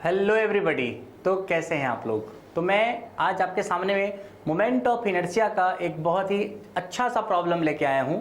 Hello everybody. तो कैसे हैं आप लोग। तो मैं आज आपके सामने में मोमेंट ऑफ इनर्शिया का एक बहुत ही अच्छा सा प्रॉब्लम लेके आया हूं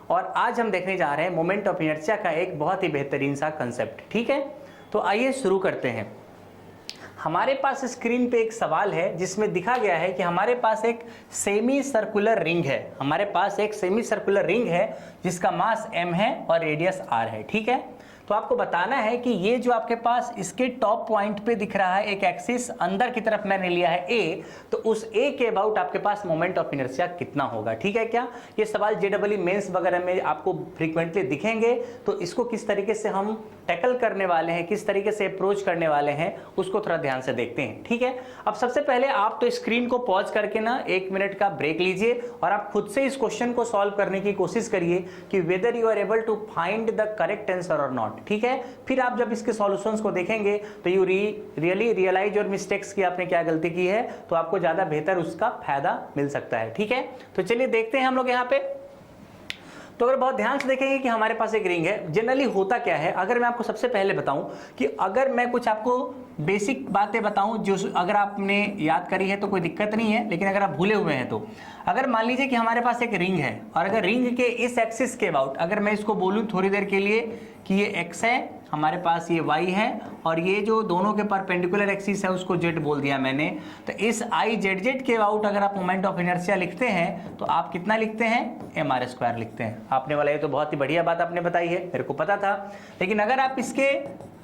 और आज हम देखने जा रहे हैं मोमेंट ऑफ इनर्शिया का एक बहुत ही बेहतरीन सा कंसेप्ट। ठीक है, तो आइए शुरू करते हैं। हमारे पास स्क्रीन पे एक सवाल है जिसमें दिखा गया है कि हमारे पास एक सेमी सर्कुलर रिंग है। हमारे पास एक सेमी सर्कुलर रिंग है जिसका मास m है और रेडियस r है। ठीक है, तो आपको बताना है कि ये जो आपके पास इसके टॉप पॉइंट पे दिख रहा है एक एक्सिस अंदर की तरफ मैंने लिया है a, तो उस a के अबाउट आपके पास मोमेंट ऑफ इनर्शिया कितना होगा। ठीक है, क्या ये सवाल जेईई मेंस वगैरह में आपको फ्रीक्वेंटली दिखेंगे, तो इसको किस तरीके से हम टैकल करने वाले हैं, किस तरीके से अप्रोच करने वाले हैं, उसको थोड़ा ध्यान से देखते हैं। ठीक है, अब सबसे पहले आप तो स्क्रीन को पॉज करके ना 1 मिनट का ब्रेक लीजिए और आप खुद से इस क्वेश्चन को सॉल्व करने की कोशिश करिए कि whether you are able to find the correct answer और नॉट। ठीक है, फिर आप जब इसके सॉल्यूशंस को देखेंगे तो you really realize your mistakes की आपने क्या गलती की है, तो आपको ज्यादा बेहतर उसका फायदा मिल सकता है। ठीक है, तो चलिए देखते हैं हम लोग यहाँ पे। तो अगर बहुत ध्यान से देखेंगे कि हमारे पास एक रिंग है, जनरली होता क्या है, अगर मैं आपको सबसे पहले बताऊं कि अगर मैं कुछ आपको बेसिक बातें बताऊं जो अगर आपने याद करी है तो कोई दिक्कत नहीं है, लेकिन अगर आप भूले हुए हैं तो अगर मान लीजिए कि हमारे पास एक रिंग है और अगर रिंग के इस एक्सिस के अबाउट अगर मैं इसको बोलूं थोड़ी देर के लिए कि ये x है, हमारे पास ये y है और ये जो दोनों के परपेंडिकुलर एक्सिस है उसको z बोल दिया मैंने, तो इस i z के अबाउट अगर आप मोमेंट ऑफ इनर्शिया लिखते हैं तो आप कितना लिखते हैं, mr² लिखते हैं। आपने वाला ये तो बहुत ही बढ़िया बात आपने बताई है, मेरे को पता था। लेकिन अगर आप इसके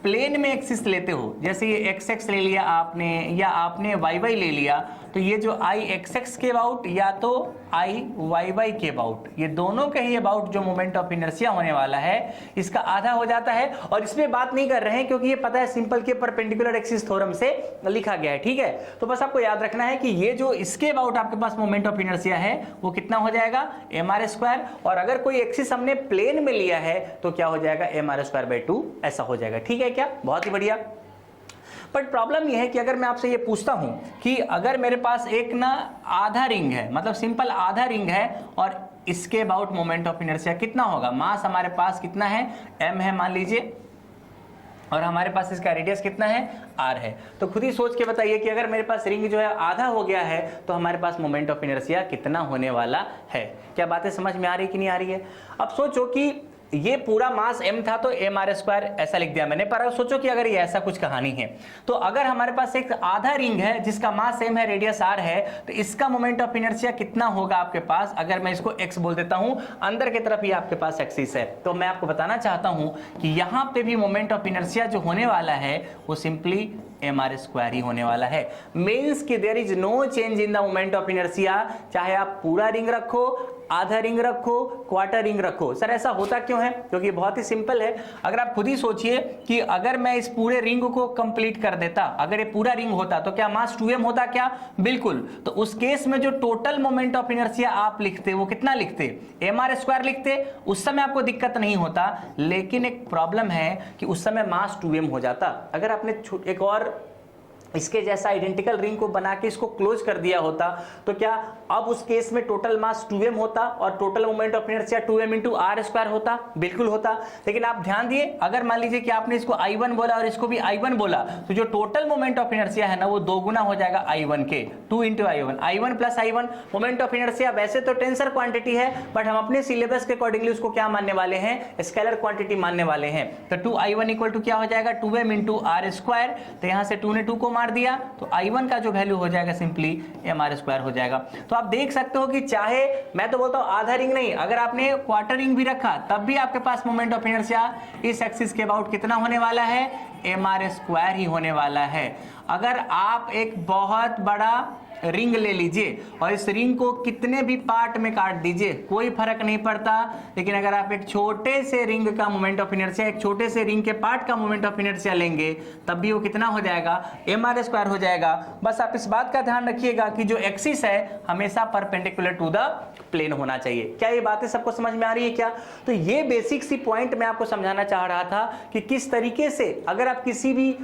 प्लेन में एक्सिस लेते हो, जैसे ये xx ले लिया आपने या आपने yy ले लिया, तो ये जो i xx के अबाउट या तो i yy के अबाउट, ये दोनों के ही अबाउट जो मोमेंट ऑफ इनर्शिया होने वाला है इसका आधा हो जाता है। और इसमें बात नहीं कर रहे हैं क्योंकि ये पता है सिंपल के परपेंडिकुलर एक्सिस थ्योरम से लिखा गया है। ठीक है, तो बस आपको याद रखना है कि ये जो इसके अबाउट आपके पास मोमेंट ऑफ इनर्शिया है वो कितना हो जाएगा, mr²। और अगर कोई एक्सिस हमने प्लेन में लिया है तो क्या हो जाएगा, mr²/2 ऐसा हो जाएगा। ठीक है, क्या बहुत ही बढ़िया। बट प्रॉब्लम यह है कि अगर मैं आपसे ये पूछता हूं कि अगर मेरे पास एक ना आधा रिंग है, मतलब सिंपल आधा रिंग है और इसके अबाउट मोमेंट ऑफ इनर्शिया कितना होगा, मास हमारे पास कितना है, m है मान लीजिए, और हमारे पास इसका रेडियस कितना है, r है। तो खुद ही सोच के बताइए कि अगर मेरे पास रिंग जो है आधा हो गया है तो हमारे पास मोमेंट ऑफ इनर्शिया कितना होने वाला है। क्या बातें समझ में आ रही कि नहीं आ रही है। अब सोचो कि ये पूरा मास m था तो mr² ऐसा लिख दिया मैंने, पर सोचो कि अगर ये ऐसा कुछ कहानी है तो अगर हमारे पास एक आधा रिंग है जिसका मास m है, रेडियस r है, तो इसका मोमेंट ऑफ इनर्शिया कितना होगा आपके पास। अगर मैं इसको x बोल देता हूं, अंदर की तरफ ही आपके पास एक्सिस है, तो मैं आपको बताना चाहता हूं कि यहां पे भी मोमेंट ऑफ इनर्शिया जो होने वाला है वो सिंपली mr² ही होने वाला है। मीन्स कि there is no change in the moment of inertia, चाहे आप पूरा रिंग रखो, आधा रिंग रखो, क्वार्टर रिंग रखो। सर ऐसा होता क्यों है, क्योंकि बहुत ही सिंपल है। अगर आप खुद ही सोचिए कि अगर मैं इस पूरे रिंग को कंप्लीट कर देता, अगर ये पूरा रिंग होता तो क्या मास 2m होता क्या, बिल्कुल। तो उस केस में जो टोटल मोमेंट ऑफ इनर्शिया आप लिखते वो कितना लिखते, mr² लिखते, उस समय आपको दिक्कत नहीं होता। लेकिन एक प्रॉब्लम है कि उस समय मास 2m हो जाता। अगर आपने एक और इसके जैसा आइडेंटिकल रिंग को बना के इसको क्लोज कर दिया होता तो क्या अब उस केस में टोटल मास 2m होता और total moment of inertia 2m × r² होता, बिल्कुल होता। लेकिन आप ध्यान दिए, अगर मान लीजिए कि आपने इसको i1 बोला और इसको भी i1 बोला तो जो टोटल मोमेंट ऑफ इनर्शिया है ना वो 2 गुना हो जाएगा i1 के, 2 × i1, i1 + i1। Moment of inertia वैसे तो टेंसर क्वांटिटी है, बट हम अपने सिलेबस के अकॉर्डिंगली उसको क्या मानने वाले हैं, स्केलर क्वांटिटी मानने वाले हैं। तो 2i1 = क्या हो जाएगा, 2m × r²। तो यहां से 2 ने 2 को मार दिया तो i1 का जो वैल्यू हो जाएगा सिंपली mr² हो जाएगा। तो आप देख सकते हो कि चाहे मैं तो बोलता हूं आधा रिंग नहीं, अगर आपने क्वार्टर रिंग भी रखा तब भी आपके पास मोमेंट ऑफ इनर्शिया इस एक्सिस के अबाउट कितना होने वाला है, mr² ही होने वाला है। अगर आप एक बहुत बड़ा रिंग ले लीजिए और इस रिंग को कितने भी पार्ट में काट दीजिए, कोई फर्क नहीं पड़ता। लेकिन अगर आप एक छोटे से रिंग का मोमेंट ऑफ इनर्शिया, एक छोटे से रिंग के पार्ट का मोमेंट ऑफ इनर्शिया लेंगे तब भी वो कितना हो जाएगा, mr² हो जाएगा। बस आप इस बात का ध्यान रखिएगा कि जो एक्सिस है हमेशा परपेंडिकुलर टू द प्लेन होना चाहिए। क्या ये बातें सबको समझ में आ रही है क्या। तो ये बेसिक सी पॉइंट मैं आपको समझाना चाह रहा था कि किस तरीके से अगर आप किसी भी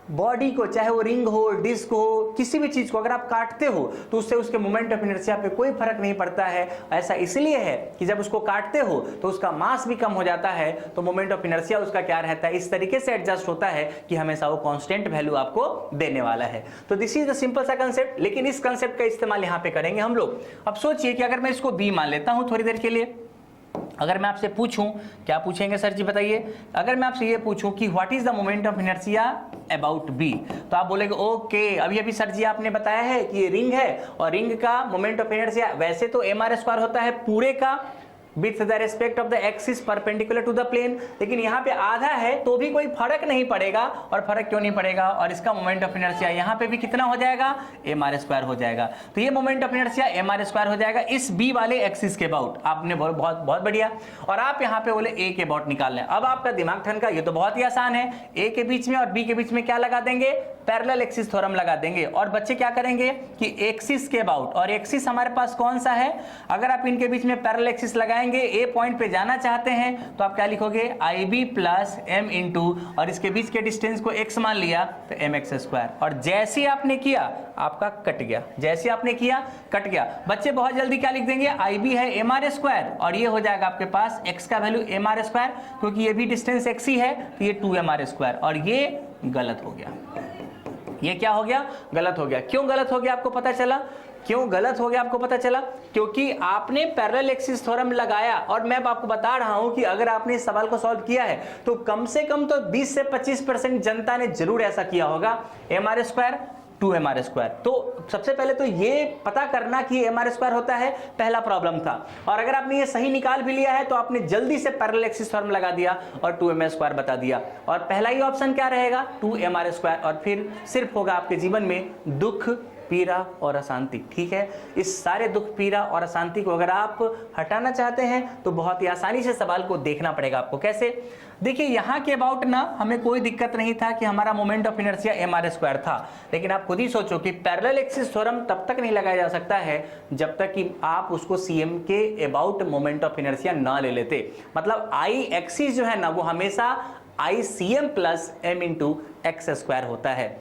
बॉडी को, चाहे वो रिंग हो, डिस्क हो, किसी भी चीज को अगर आप काटते हो तो उससे उसके मोमेंट ऑफ इनर्शिया पे कोई फर्क नहीं पड़ता है। ऐसा इसलिए है कि जब उसको काटते हो तो उसका मास भी कम हो जाता है, तो मोमेंट ऑफ इनर्शिया उसका क्या रहता है, इस तरीके से एडजस्ट होता है कि हमेशा वो कांस्टेंट वैल्यू आपको देने वाला है। तो दिस इज द सिंपल सा कंसेप्ट, लेकिन इस कंसेप्ट का इस्तेमाल यहां पे करेंगे हम लोग। अब सोचिए कि अगर मैं इसको बी मान लेता हूं थोड़ी देर के लिए, अगर मैं आपसे पूछूं, क्या पूछेंगे सर जी बताइए, अगर मैं आपसे ये पूछूं कि what is the moment of inertia about B, तो आप बोलेंगे ओके अभी अभी सर जी आपने बताया है कि ये रिंग है और रिंग का मोमेंट ऑफ इनर्शिया वैसे तो mr² होता है पूरे का with the respect of the axis perpendicular to the plane, लेकिन यहाँ पे आधा है तो भी कोई फर्क नहीं पड़ेगा। और फर्क क्यों नहीं पड़ेगा, और इसका मोमेंट ऑफ इनर्शिया यहाँ पे भी कितना हो जाएगा, mr² हो जाएगा। तो ये मोमेंट ऑफ इनर्शिया mr² हो जाएगा इस बी वाले एक्सिस के अबाउट। आपने बहुत बहुत बढ़िया। और आप यहाँ पे बोले ए के अबाउट निकाल लें। अब आपका दिमाग ठनका, ये तो बहुत ही आसान है, ए के बीच में और बी के बीच में क्या लगा देंगे, पैरेलल एक्सिस थ्योरम लगा देंगे। और बच्चे क्या करेंगे कि एक्सिस के अबाउट, और एक्सिस हमारे पास कौन सा है, अगर आप इनके बीच में पैरेलल एक्सिस लगाएंगे, ए पॉइंट पे जाना चाहते हैं तो आप क्या लिखोगे, IB प्लस m इंटू, और इसके बीच के डिस्टेंस को x मान लिया तो mx²। और जैसे आपने किया आपका कट गया, जैसे आपने किया कट गया। बच्चे बहुत जल्दी क्या लिख देंगे, IB है mr², और ये हो जाएगा आपके पास x का वैल्यू mr², क्योंकि ये भी डिस्टेंस x ही है तो ये 2mr², और ये गलत हो गया। ये क्या हो गया, गलत हो गया। क्यों गलत हो गया आपको पता चला, क्यों गलत हो गया आपको पता चला, क्योंकि आपने पैरेलल एक्सिस थ्योरम लगाया। और मैं आपको बता रहा हूं कि अगर आपने इस सवाल को सॉल्व किया है तो कम से कम तो 20 से 25% जनता ने जरूर ऐसा किया होगा, mr², 2mr²। तो सबसे पहले तो ये पता करना कि mr² होता है, पहला प्रॉब्लम था। और अगर आपने ये सही निकाल भी लिया है तो आपने जल्दी से पैरेलल एक्सिस थ्योरम लगा दिया और 2mr² बता दिया। और पहला ही ऑप्शन क्या रहेगा, 2mr², और फिर सिर्फ होगा आपके जीवन में दुख, पीड़ा और अशांति। ठीक है, इस सारे दुख, पीड़ा और अशांति को अगर आप हटाना चाहते हैं तो बहुत ही आसानी से सवाल को देखना पड़ेगा आपको। कैसे, देखिए यहाँ के अबाउट ना हमें कोई दिक्कत नहीं था कि हमारा मोमेंट ऑफ इनर्शिया mr² था, लेकिन आप खुद ही सोचो कि पैरेलल एक्सिस थ्योरम तब तक नहीं लगाया जा सकता है जब तक कि आप उसको cm के अबाउट मोमेंट ऑफ इनर्शिया ना ले लेते। मतलब I एक्सिस जो है ना वो हमेशा ICM plus m into x² होता है।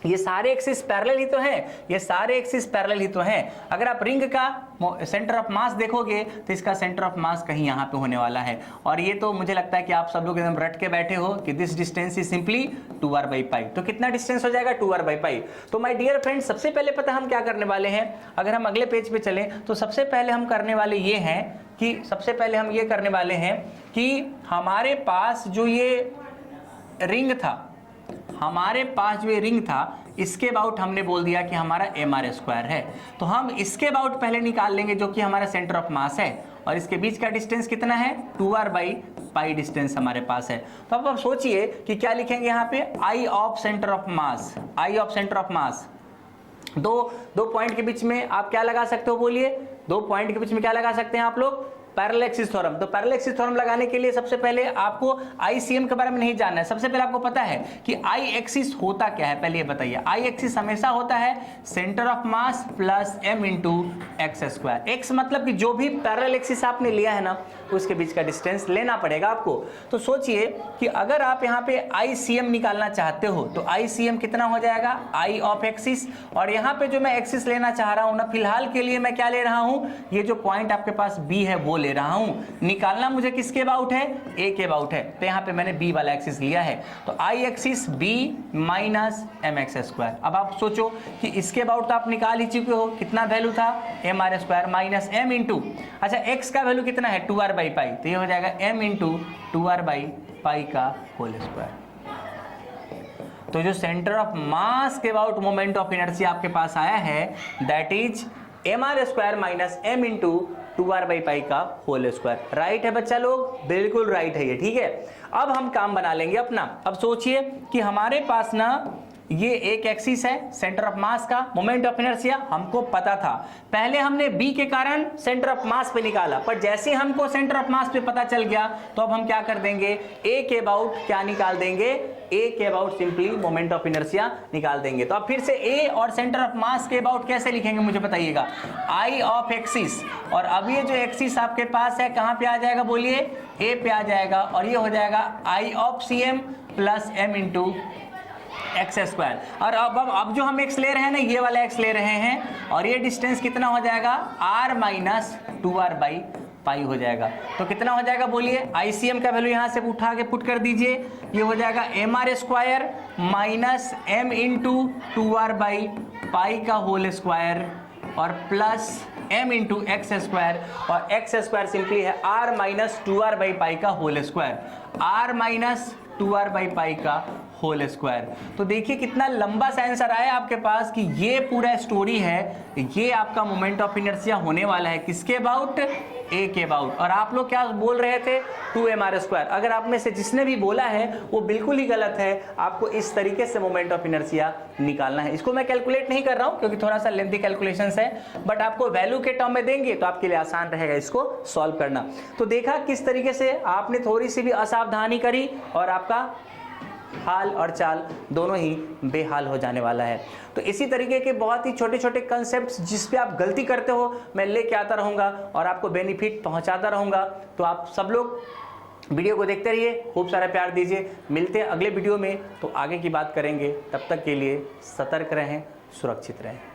ये सारे एक्सिस पैरेलल ही तो हैं, ये सारे एक्सिस पैरेलल ही तो हैं। अगर आप रिंग का सेंटर ऑफ मास देखोगे तो इसका सेंटर ऑफ मास कहीं यहाँ पे होने वाला है। और ये तो मुझे लगता है कि आप सब लोग एकदम रट के बैठे हो कि this distance is simply 2r/π। तो कितना डिस्टेंस हो जाएगा, 2r/π। तो माय डियर फ्रेंड्स, सबसे पहले पता हम क्या करने वाले हैं, अगर हम अगले पेज पे चलें तो सबसे पहले हम करने वाले ये हैं कि सबसे पहले हम ये करने वाले हैं कि हमारे पास जो ये रिंग था, हमारे पास जो ये रिंग था इसके अबाउट हमने बोल दिया कि हमारा mr² है। तो हम इसके अबाउट पहले निकाल लेंगे जो कि हमारा सेंटर ऑफ मास है, और इसके बीच का डिस्टेंस कितना है, 2r/π डिस्टेंस हमारे पास है। तो अब आप सोचिए कि क्या लिखेंगे यहाँ पे, I of centre of mass, I of centre of mass. दो पॉइंट के बीच में आप क्या लगा सकते हो, बोलिए, दो पॉइंट के बीच में क्या लगा सकते हैं आप लोग, पैरेलल एक्सिस थ्योरम। तो पैरेलल एक्सिस थ्योरम लगाने के लिए सबसे पहले आपको ICM के बारे में नहीं जानना है। सबसे पहले आपको पता है कि I एक्सिस होता क्या है, पहले ये बताइए। I एक्सिस हमेशा होता है centre of mass plus m into x²। x मतलब कि जो भी पैरेलल एक्सिस आपने लिया है ना उसके बीच का डिस्टेंस लेना पड़ेगा आपको। तो सोचिए कि अगर आप यहाँ पे ICM निकालना चाहते हो तो ICM कितना हो जाएगा, I ऑफ एक्सिस। और यहाँ पे जो मैं एक्सिस लेना चाह रहा हूँ ना, फिलहाल के लिए मैं क्या ले रहा हूँ, ये जो पॉइंट आपके पास B है वो ले रहा हूं। निकालना मुझे किसके अबाउट है, ए के अबाउट है। तो यहां पे मैंने बी वाला एक्सिस लिया है, तो I axis B minus mx²। अब आप सोचो कि इसके अबाउट तो आप निकाल ही चुके हो, कितना वैल्यू था, mr² माइनस m इंटू, अच्छा x का वैल्यू कितना है, 2r/π। तो ये हो जाएगा m इंटू 2r/π का होल स्क्वायर। तो जो सेंटर ऑफ मास के अबाउट मोमेंट ऑफ इनर्शिया आपके पास आया है that is mr² minus m into 2r/π का होल स्क्वायर। राइट है बच्चा लोग, बिल्कुल राइट है ये। ठीक है, अब हम काम बना लेंगे अपना। अब सोचिए कि हमारे पास ना ये एक एक्सिस है सेंटर ऑफ मास का, मोमेंट ऑफ इनर्शिया हमको पता था। पहले हमने बी के कारण सेंटर ऑफ मास पे निकाला, पर जैसे हमको सेंटर ऑफ मास पे पता चल गया तो अब हम क्या कर देंगे, ए के अबाउट क्या निकाल देंगे, ए के about simply moment of inertia निकाल देंगे। तो अब फिर से ए और सेंटर ऑफ मास के अबाउट कैसे लिखेंगे मुझे बताइएगा, I ऑफ एक्सिस। और अब ये जो एक्सिस आपके पास है कहां पे आ जाएगा, बोलिए, ए पे आ जाएगा, और ये हो जाएगा I of CM plus m into x square. और अब जो हम एक्स ले रहे हैं ना, ये वाला एक्स ले रहे हैं, और ये डिस्टेंस कितना हो जाएगा, आर माइनस 2r बाई पाई हो जाएगा। तो कितना हो जाएगा बोलिए, आईसीएम का वैल्यू यहाँ से उठा के पुट कर दीजिए, ये हो जाएगा M R square minus M into 2r by pi का होल स्क्वायर और plus m into x square, और एक्स स्क्वायर सिंपली है r minus 2r by pi का whole square, r minus 2r by pi का whole square. तो देखिए कितना लंबा सा आंसर आया आपके पास कि ये पूरा स्टोरी है, ये आपका मोमेंट ऑफ इनर्शिया होने वाला है किसके अबाउट, ए के अबाउट। और आप लोग क्या बोल रहे थे, 2mr स्क्वायर। अगर आप में से जिसने भी बोला है वो बिल्कुल ही गलत है, आपको इस तरीके से मोमेंट ऑफ इनर्शिया निकालना है। इसको मैं कैलकुलेट नहीं कर रहा हूं क्योंकि थोड़ा सा लेंथी कैलकुलेशंस है, बट आपको वैल्यू के टर्म में देंगे तो आपके लिए आसान रहेगा इसको सॉल्व करना। तो देखा किस तरीके से आपने थोड़ी सी भी असावधानी करी और आपका हाल और चाल दोनों ही बेहाल हो जाने वाला है। तो इसी तरीके के बहुत ही छोटे छोटे कंसेप्ट्स जिस पे आप गलती करते हो मैं लेके आता रहूँगा और आपको बेनिफिट पहुँचाता रहूँगा। तो आप सब लोग वीडियो को देखते रहिए, खूब सारा प्यार दीजिए। मिलते हैं अगले वीडियो में, तो आगे की बात करेंगे। तब तक के लिए सतर्क रहें, सुरक्षित रहें।